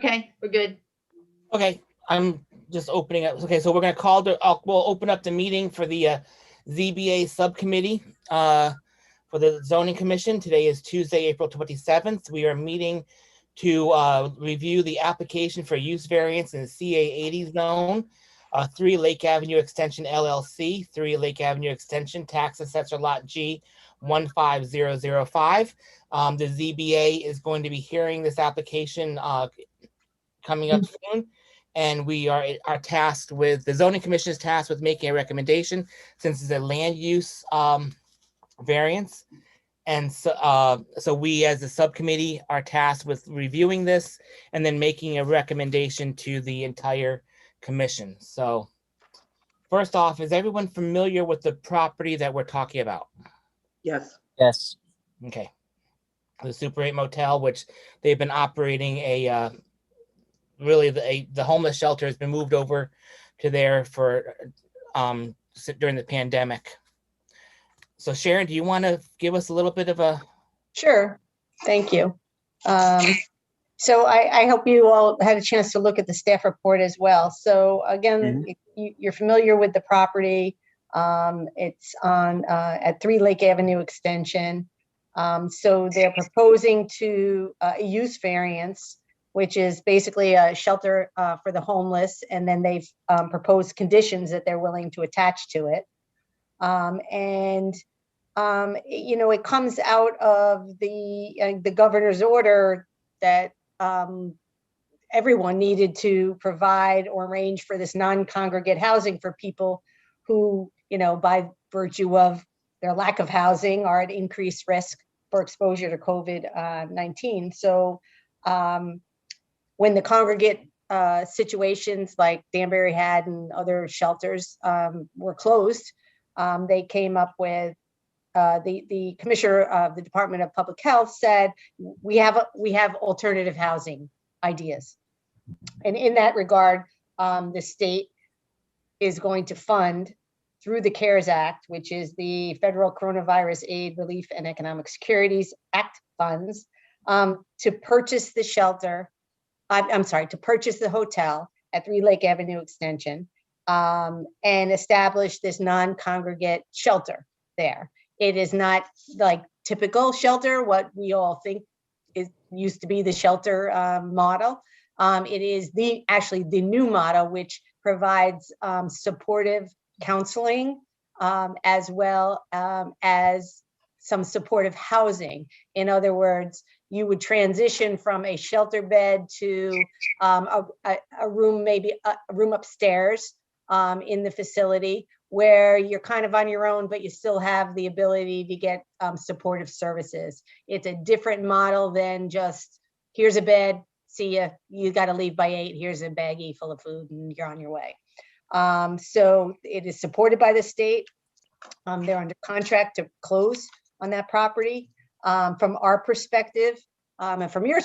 Okay, we're good. Okay, I'm just opening up. Okay, so we're going to call we'll open up the meeting for the ZBA subcommittee for the zoning commission. Today is Tuesday, April 27th. We are meeting to review the application for use variance in the CA80 zone, 3 Lake Avenue Extension LLC, 3 Lake Avenue Extension, tax assessor lot G 15005. The ZBA is going to be hearing this application coming up soon, and we are tasked with, the zoning commission is tasked with making a recommendation since it's a land use variance. And so we as a subcommittee are tasked with reviewing this and then making a recommendation to the entire commission. So first off, is everyone familiar with the property that we're talking about? Yes. Yes. Okay. The Super 8 Motel, which they've been operating a really the homeless shelter has been moved over to there for during the pandemic. So Sharon, do you want to give us a little bit of a? Sure, thank you. So I hope you all had a chance to look at the staff report as well. So again, you're familiar with the property. It's on at 3 Lake Avenue Extension. So they're proposing to a use variance, which is basically a shelter for the homeless, and then they've proposed conditions that they're willing to attach to it. You know, it comes out of the governor's order that everyone needed to provide or arrange for this non-congregate housing for people who, you know, by virtue of their lack of housing are at increased risk for exposure to COVID-19. So when the congregate situations like Danbury had and other shelters were closed, they came up with the commissioner of the Department of Public Health said, we have alternative housing ideas. And in that regard, the state is going to fund through the CARES Act, which is the Federal Coronavirus Aid, Relief, and Economic Securities Act funds, to purchase the shelter, to purchase the hotel at 3 Lake Avenue Extension and establish this non-congregate shelter there. It is not like typical shelter, what we all think used to be the shelter model. It is actually the new model, which provides supportive counseling as well as some supportive housing. In other words, you would transition from a shelter bed to a room, maybe a room upstairs in the facility, where you're kind of on your own, but you still have the ability to get supportive services. It's a different model than just, here's a bed, see ya, you got to leave by 8, here's a baggie full of food and you're on your way. So it is supported by the state. They're under contract to close on that property. From our perspective, and from your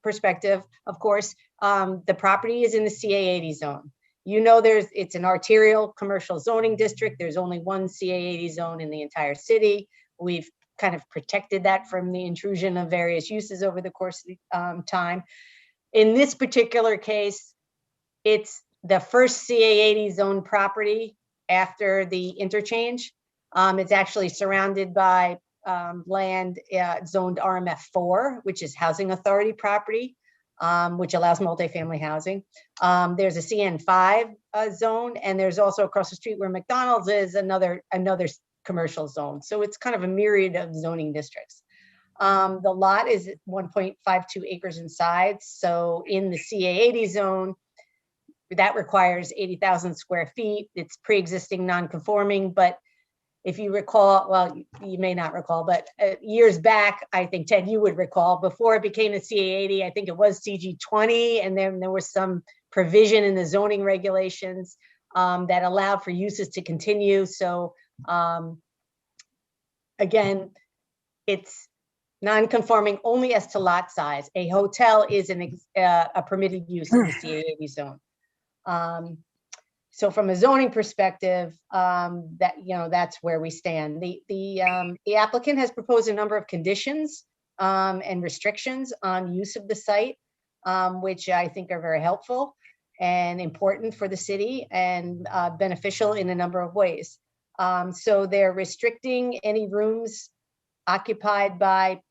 perspective, of course, the property is in the CA80 zone. You know, it's an arterial commercial zoning district. There's only one CA80 zone in the entire city. We've kind of protected that from the intrusion of various uses over the course of time. In this particular case, it's the first CA80 zone property after the interchange. It's actually surrounded by land zoned RMF4, which is housing authority property, which allows multifamily housing. There's a CN5 zone, and there's also across the street where McDonald's is another commercial zone. So it's kind of a myriad of zoning districts. The lot is 1.52 acres in size. So in the CA80 zone, that requires 80,000 square feet. It's pre-existing non-conforming, but if you recall, well, you may not recall, but years back, I think, Ted, you would recall, before it became the CA80, I think it was CG20, and then there was some provision in the zoning regulations that allowed for uses to continue. So again, it's non-conforming only as to lot size. A hotel is a permitted use in the CA80 zone. So from a zoning perspective, that's where we stand. The applicant has proposed a number of conditions and restrictions on use of the site. which I think are very helpful and important for the city and beneficial in a number of ways. So they're restricting any rooms occupied by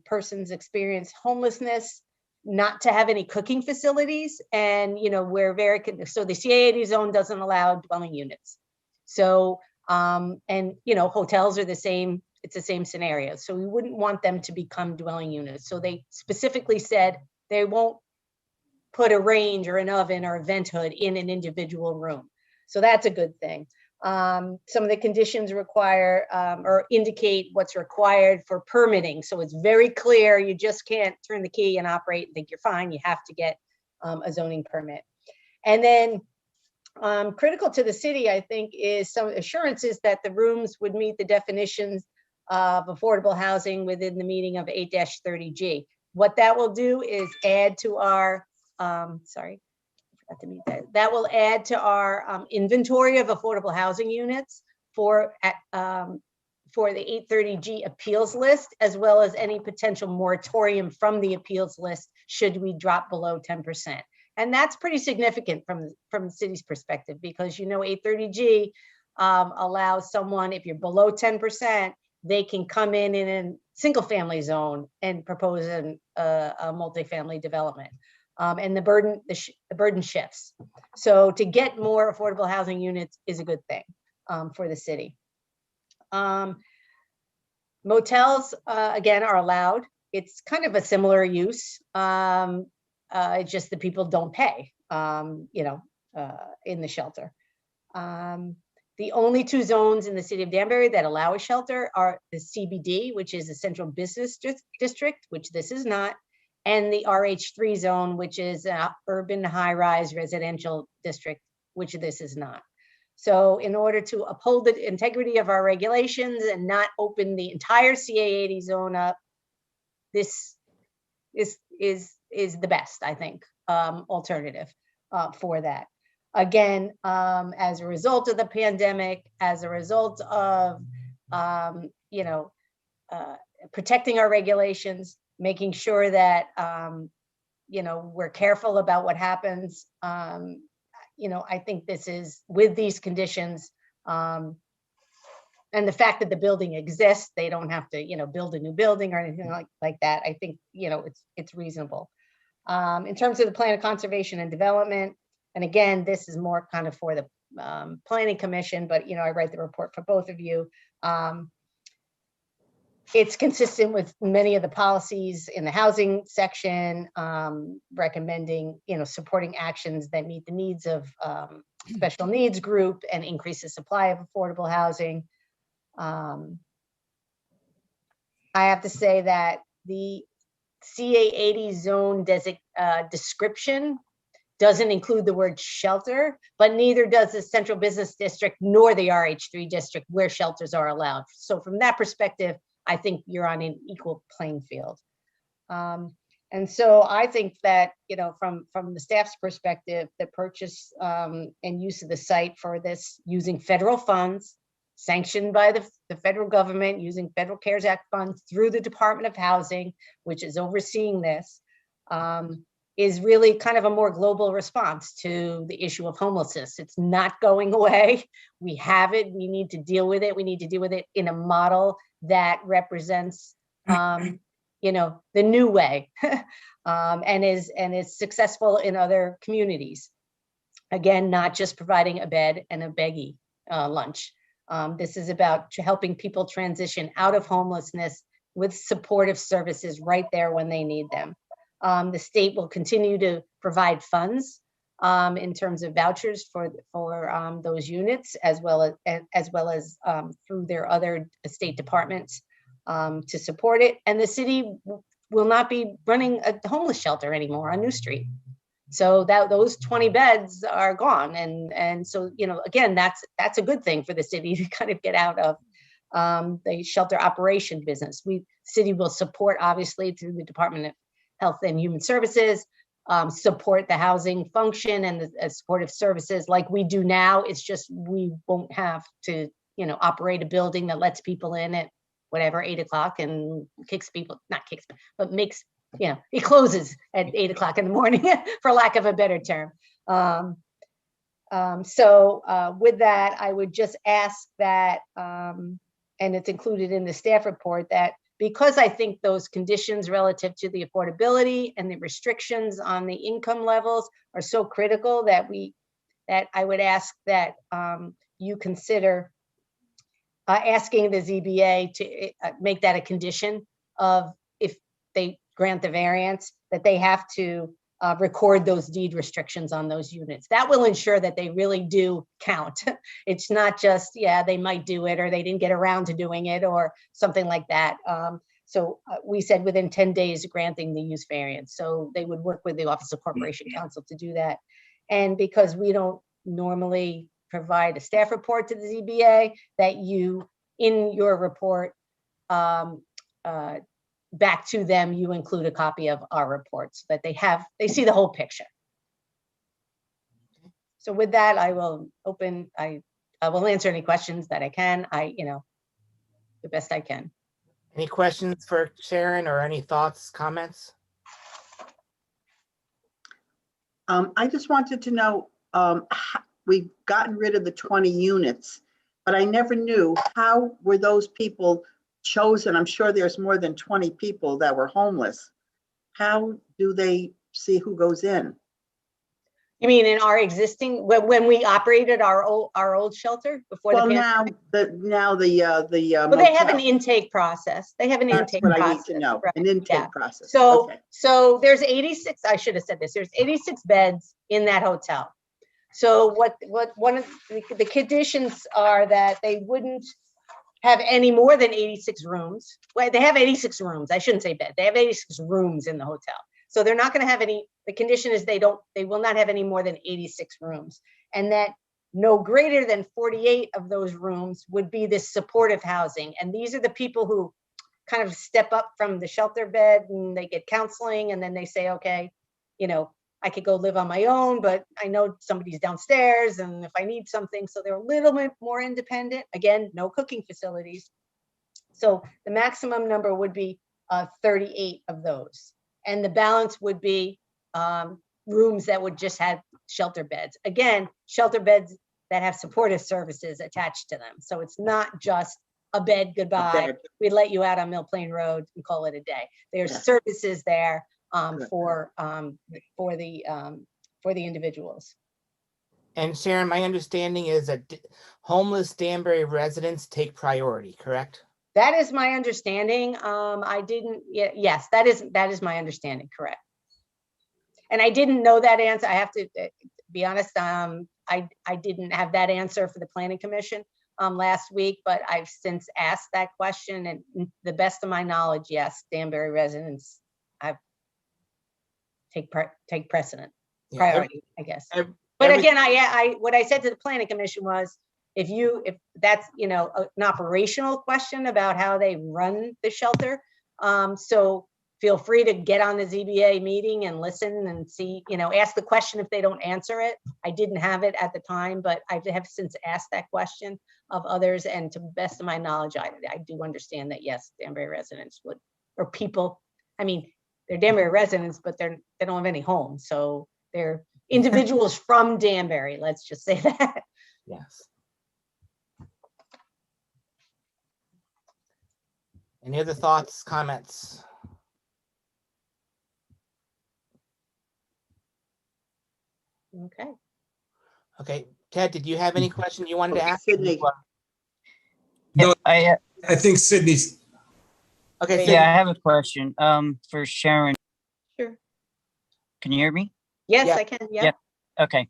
persons experience homelessness, not to have any cooking facilities. And, we're so the CA80 zone doesn't allow dwelling units. So, and, hotels are the same, it's the same scenario. So we wouldn't want them to become dwelling units. So they specifically said they won't put a range or an oven or a vent hood in an individual room. So that's a good thing. Some of the conditions require or indicate what's required for permitting. So it's very clear. You just can't turn the key and operate and think you're fine. You have to get a zoning permit. And then critical to the city, I think, is some assurances that the rooms would meet the definitions of affordable housing within the meaning of 8-30G. What that will do is add to our, that will add to our inventory of affordable housing units for the 830G appeals list, as well as any potential moratorium from the appeals list should we drop below 10%. And that's pretty significant from the city's perspective, because 830G allows someone, if you're below 10%, they can come in a single family zone and propose a multifamily development. And the burden shifts. So to get more affordable housing units is a good thing for the city. Motels, again, are allowed. It's kind of a similar use. It's just the people don't pay, in the shelter. The only two zones in the city of Danbury that allow a shelter are the CBD, which is a central business district, which this is not, and the RH3 zone, which is an urban high-rise residential district, which this is not. So in order to uphold the integrity of our regulations and not open the entire CA80 zone up, this is the best, I think, alternative for that. Again, as a result of the pandemic, as a result of, protecting our regulations, making sure that, we're careful about what happens. I think this is, with these conditions, and the fact that the building exists, they don't have to, build a new building or anything like that. I think, it's reasonable. In terms of the plan of conservation and development, and again, this is more kind of for the planning commission, but, I write the report for both of you. It's consistent with many of the policies in the housing section, recommending, supporting actions that meet the needs of special needs group and increase the supply of affordable housing. I have to say that the CA80 zone description doesn't include the word shelter, but neither does the central business district nor the RH3 district where shelters are allowed. So from that perspective, I think you're on an equal playing field. And so I think that, from the staff's perspective, the purchase and use of the site for this using federal funds, sanctioned by the federal government, using Federal CARES Act funds through the Department of Housing, which is overseeing this, is really kind of a more global response to the issue of homelessness. It's not going away. We have it. We need to deal with it. We need to deal with it in a model that represents, the new way, and is successful in other communities. Again, not just providing a bed and a baggie lunch. This is about helping people transition out of homelessness with supportive services right there when they need them. The state will continue to provide funds in terms of vouchers for those units, as well as through their other state departments to support it. And the city will not be running a homeless shelter anymore on New Street. So those 20 beds are gone, and so again, that's a good thing for the city to kind of get out of the shelter operation business. City will support, obviously, through the Department of Health and Human Services, support the housing function and the supportive services like we do now. It's just we won't have to, operate a building that lets people in at whatever 8 o'clock and makes he closes at 8 o'clock in the morning, for lack of a better term. So with that, I would just ask that, and it's included in the staff report, that because I think those conditions relative to the affordability and the restrictions on the income levels are so critical that I would ask that you consider asking the ZBA to make that a condition of, if they grant the variance, that they have to record those deed restrictions on those units. That will ensure that they really do count. It's not just, yeah, they might do it, or they didn't get around to doing it, or something like that. So we said within 10 days granting the use variance. So they would work with the Office of Corporation Counsel to do that. And because we don't normally provide a staff report to the ZBA, that you, in your report, back to them, you include a copy of our report so that they see the whole picture. So with that, I will answer any questions that I can. The best I can. Any questions for Sharon, or any thoughts, comments? I just wanted to know, we've gotten rid of the 20 units, but I never knew, how were those people chosen? I'm sure there's more than 20 people that were homeless. How do they see who goes in? You mean in our existing, when we operated our old shelter before the pandemic? Well, Well, they have an intake process. They have an That's intake what process. I need to know. Right. An intake process. So, Okay. so there's 86. I should have said this. There's 86 beds in that hotel. So what one of the conditions are that they wouldn't have any more than 86 rooms. Well, they have 86 rooms. I shouldn't say bed. They have 86 rooms in the hotel. So they're not going to have any. The condition is they will not have any more than 86 rooms, and that no greater than 48 of those rooms would be this supportive housing. And these are the people who kind of step up from the shelter bed, and they get counseling, and then they say, okay, I could go live on my own, but I know somebody's downstairs, and if I need something, so they're a little bit more independent. Again, no cooking facilities. So the maximum number would be 38 of those. And the balance would be rooms that would just have shelter beds. Again, shelter beds that have supportive services attached to them. So it's not just a bed, goodbye, we let you out on Mill Plain Road and call it a day. There's services there for the individuals. And Sharon, my understanding is that homeless Danbury residents take priority, correct? That is my understanding. Yes, that is my understanding, correct. And I didn't know that answer. I have to be honest. I didn't have that answer for the Planning Commission last week, but I've since asked that question, and the best of my knowledge, yes, Danbury residents take precedent, priority, I guess. But again, what I said to the Planning Commission was, if that's an operational question about how they run the shelter, so feel free to get on the ZBA meeting and listen and see, ask the question if they don't answer it. I didn't have it at the time, but I have since asked that question of others, and to the best of my knowledge, I do understand that, yes, Danbury residents would, or people, I mean, they're Danbury residents, but they don't have any homes, so they're individuals from Danbury, let's just say that. Yes. Any other thoughts, comments? Okay. Okay, Ted, did you have any question you wanted to ask? Sydney. No, I think Sydney's. Okay, Yeah, Sydney. Yeah, I have a question for Sharon. Sure. Can you hear me? Yes, Yeah. I can. Yeah. Yep. Okay.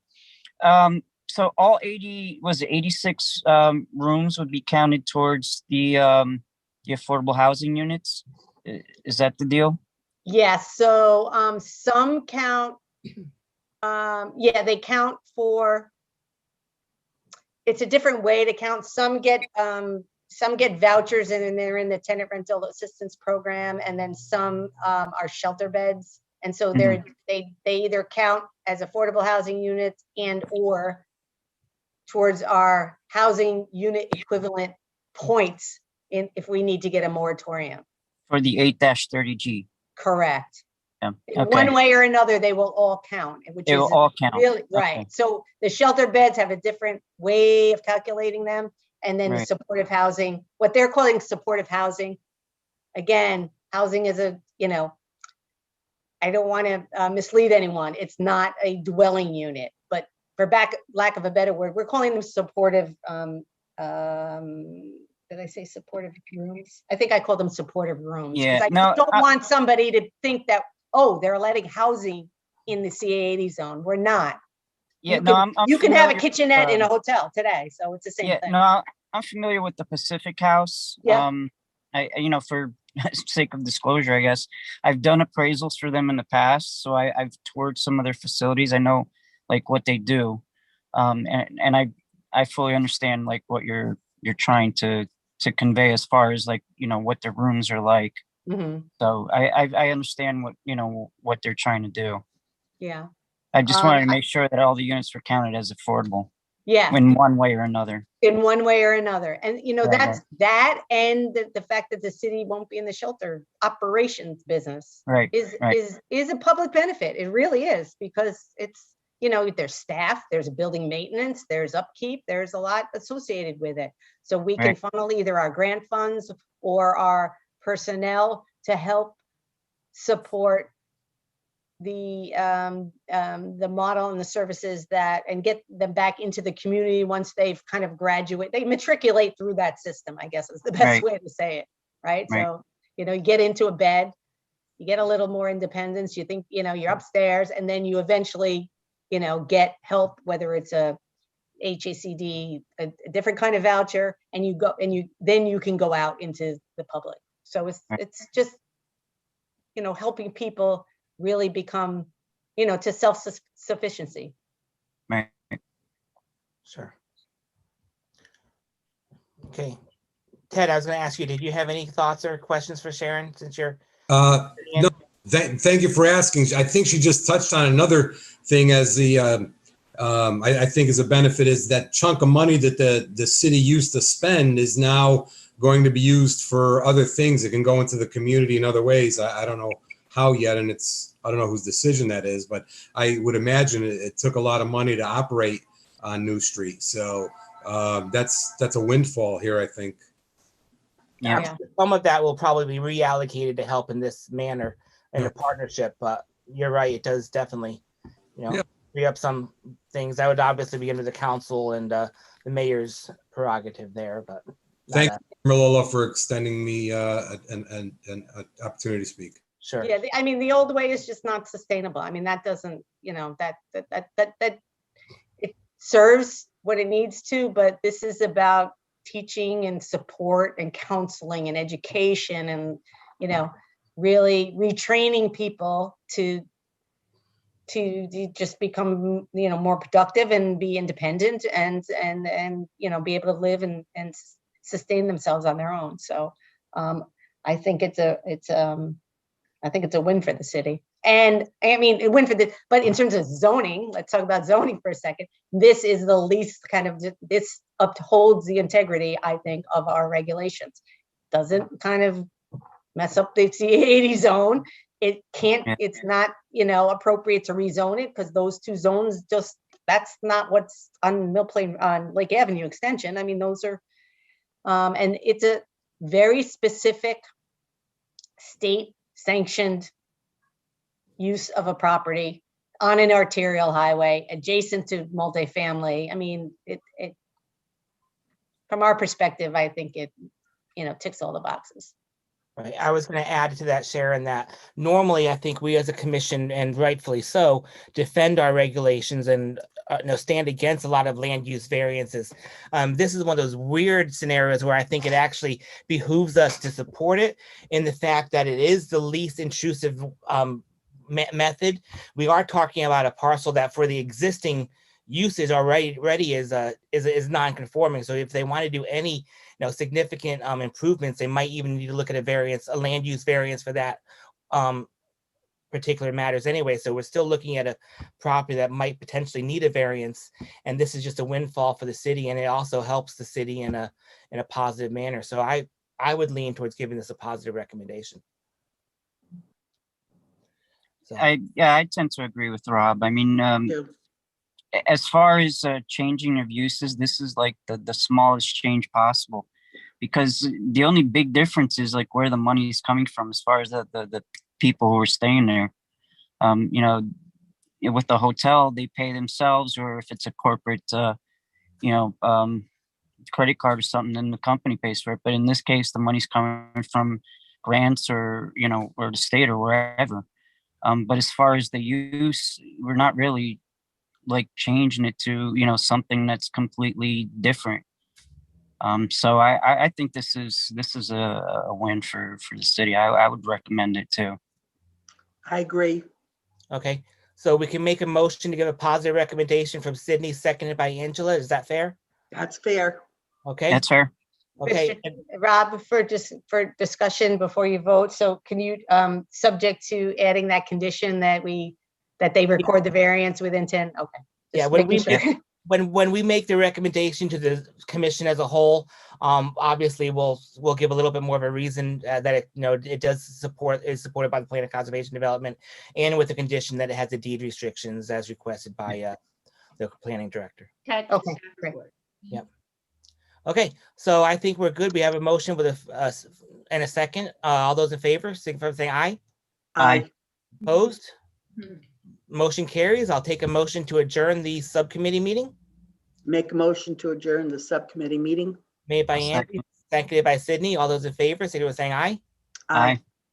So all 86 rooms would be counted towards the affordable housing units. Is that the deal? Yes. So some count. Yeah, they count for. It's a different way to count. Some get vouchers, and then they're in the tenant rental assistance program, and then some are shelter beds. And so they either count as affordable housing units and or towards our housing unit equivalent points if we need to get a moratorium. For the 8-30G. Correct. Yeah. In Okay. one way or another, they will all count, which It is will all count. really right. Okay. So the shelter beds have a different way of calculating them. And then the Right. supportive housing, what they're calling supportive housing. Again, housing is a, I don't want to mislead anyone. It's not a dwelling unit, but for lack of a better word, we're calling them supportive. Did I say supportive rooms? I think I call them supportive rooms. Yeah, I no, don't want somebody to think that, oh, they're letting housing in the CA80 zone. We're not. yeah, You no, can, I'm you can have a familiar with, kitchenette in a hotel today, so it's the same yeah, thing. no, I'm familiar with the Pacific House. Yeah. For sake of disclosure, I guess I've done appraisals for them in the past, so I've toured some of their facilities. I know like what they do, and I fully understand like what you're trying to convey as far as like what their rooms are like. Mhm. So I understand what they're trying to do. Yeah. I just wanted to make sure that all the units were counted as affordable Yeah. in one way or another. In one way or another. And Right, that's that, and the fact that the city won't be in the shelter operations business Right, is right. is a public benefit. It really is, because it's, there's staff, there's building maintenance, there's upkeep, there's a lot associated with it. So we can Right. funnel either our grant funds or our personnel to help support the model and the services and get them back into the community once they've kind of they matriculate through that system, I guess is the best Right. way to say it. Right. Right. So, you get into a bed, you get a little more independence, you think, you're upstairs, and then you eventually, get help, whether it's a HACD, a different kind of voucher, and then you can go out into the public. So it's just, helping people really become, to self-sufficiency. Right. Sure. Okay. Ted, I was going to ask you, did you have any thoughts or questions for Sharon since you're? No, thank you for asking. I think she just touched on another thing as I think is a benefit is that chunk of money that the city used to spend is now going to be used for other things. It can go into the community in other ways. I don't know how yet, and I don't know whose decision that is, but I would imagine it took a lot of money to operate on New Street. So that's a windfall here, I think. Yeah. Some of that will probably be reallocated to help in this manner in a partnership, but you're right, it does definitely, free up some things. That would obviously be under the council and the mayor's prerogative there, but. Thank you, Marlola, for extending me an opportunity to speak. Sure. Yeah, I mean, the old way is just not sustainable. I mean, that doesn't, that it serves what it needs to, but this is about teaching and support and counseling and education and, really retraining people to just become, more productive and be independent and be able to live and sustain themselves on their own. So I think it's a win for the city. And I mean, a win but in terms of zoning, let's talk about zoning for a second. This is the least this upholds the integrity, I think, of our regulations. Doesn't kind of mess up the C80 zone. It can't, it's not, appropriate to rezone it because those two zones that's not what's on Mill Plain, on Lake Avenue extension. I mean, those are, and it's a very specific state sanctioned use of a property on an arterial highway adjacent to multifamily. I mean, it from our perspective, I think it, ticks all the boxes. Right. I was going to add to that, Sharon, that normally I think we as a commission, and rightfully so, defend our regulations and stand against a lot of land use variances. This is one of those weird scenarios where I think it actually behooves us to support it in the fact that it is the least intrusive method. We are talking about a parcel that for the existing usage already is non-conforming. So if they want to do any significant improvements, they might even need to look at a land use variance for that particular matters anyway. So we're still looking at a property that might potentially need a variance, and this is just a windfall for the city, and it also helps the city in a positive manner. So I would lean towards giving this a positive recommendation. So, Yeah, I tend to agree with Rob. I mean, Yeah. as far as changing of uses, this is like the smallest change possible, because the only big difference is like where the money is coming from as far as the people who are staying there. You know, with the hotel, they pay themselves, or if it's a corporate, you know, credit card or something, then the company pays for it. But in this case, the money's coming from grants, or, you know, or the state or wherever. But as far as the use, we're not really like changing it to, you know, something that's completely different. So I think this is a win for the city. I would recommend it too. I agree. okay. So we can make a motion to give a positive recommendation from Sydney, seconded by Angela. Is that fair? That's fair. Okay. That's fair. Okay. Rob, for discussion before you vote, so can you, subject to adding that condition that they record the variance within 10? Okay. Yeah, Just when making we sure. when we make the recommendation to the commission as a whole, obviously we'll give a little bit more of a reason that it, you know, it is supported by the Plan of Conservation Development, and with the condition that it has the deed restrictions as requested by the planning director. Okay, great. Okay, so I think we're good. We have a motion with and a second. All those in favor, signify by saying aye. Aye. Opposed? Motion carries. I'll take a motion to adjourn the subcommittee meeting, Make a motion to adjourn the subcommittee meeting. made by I'll Andy, second. seconded by Sydney. All those in favor, signify by saying aye. Aye.